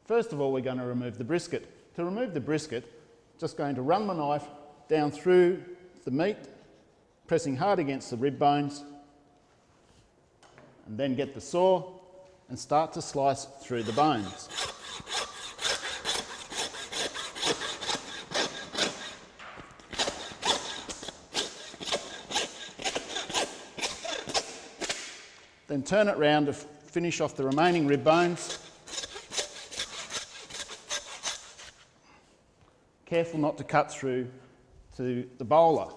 First of all, we're going to remove the brisket. To remove the brisket, just going to run my knife down through the meat, pressing hard against the rib bones, and then get the saw and start to slice through the bones. Then turn it round to finish off the remaining rib bones. Careful not to cut through to the bowler.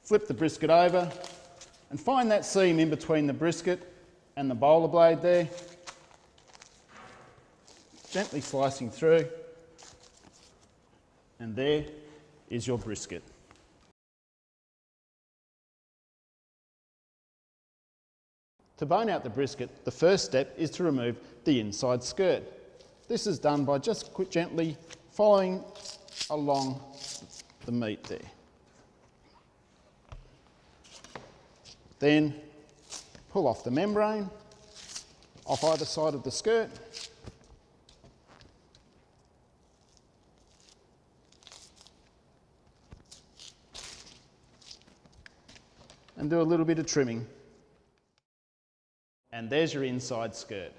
Flip the brisket over and find that seam in between the brisket and the bowler blade there. Gently slicing through, and there is your brisket. To bone out the brisket, the first step is to remove the inside skirt. This is done by just gently following along the meat there. Then pull off the membrane off either side of the skirt. And do a little bit of trimming. And there's your inside skirt.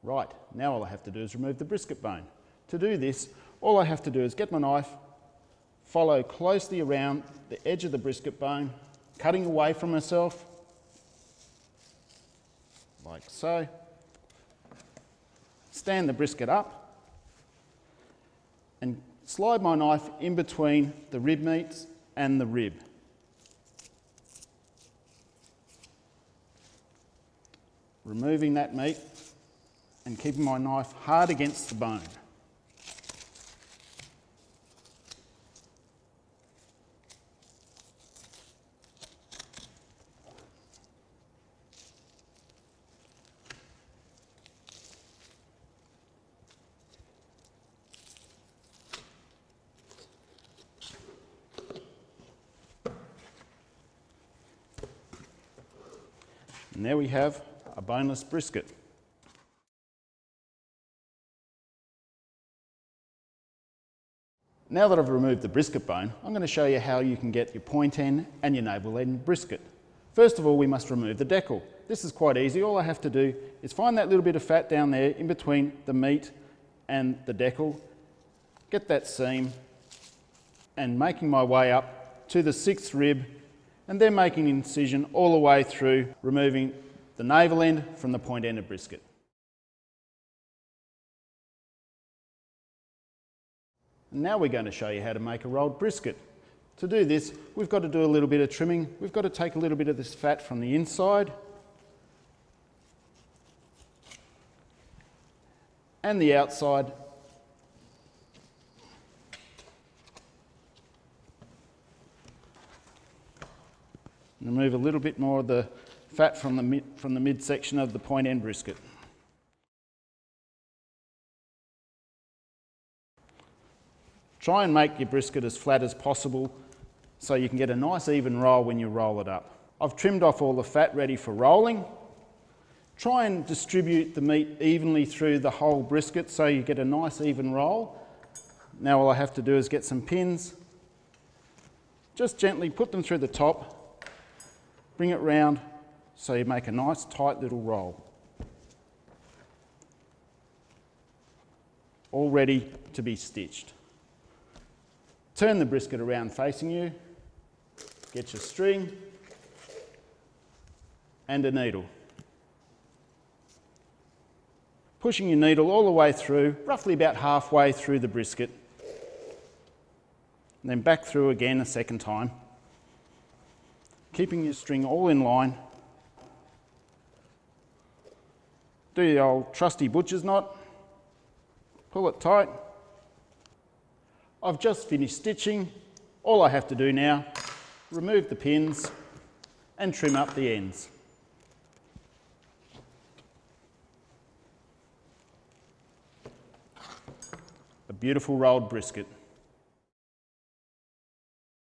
Right, now all I have to do is remove the brisket bone. To do this, all I have to do is get my knife, follow closely around the edge of the brisket bone, cutting away from myself, like so. Stand the brisket up and slide my knife in between the rib meats and the rib. Removing that meat and keeping my knife hard against the bone. And there we have a boneless brisket. Now that I've removed the brisket bone, I'm going to show you how you can get your point end and your navel end brisket. First of all, we must remove the decal. This is quite easy. All I have to do is find that little bit of fat down there in between the meat and the decal, get that seam, and making my way up to the 6th rib, and then making an incision all the way through, removing the navel end from the point end of brisket. And now we're going to show you how to make a rolled brisket. To do this, we've got to do a little bit of trimming. We've got to take a little bit of this fat from the inside and the outside. And remove a little bit more of the fat from the midsection of the point end brisket. Try and make your brisket as flat as possible so you can get a nice even roll when you roll it up. I've trimmed off all the fat ready for rolling. Try and distribute the meat evenly through the whole brisket so you get a nice even roll. Now all I have to do is get some pins. Just gently put them through the top, bring it round so you make a nice tight little roll. All ready to be stitched. Turn the brisket around facing you, get your string and a needle. Pushing your needle all the way through, roughly about halfway through the brisket, and then back through again a second time, keeping your string all in line. Do the old trusty butcher's knot, pull it tight. I've just finished stitching. All I have to do now, remove the pins and trim up the ends. A beautiful rolled brisket.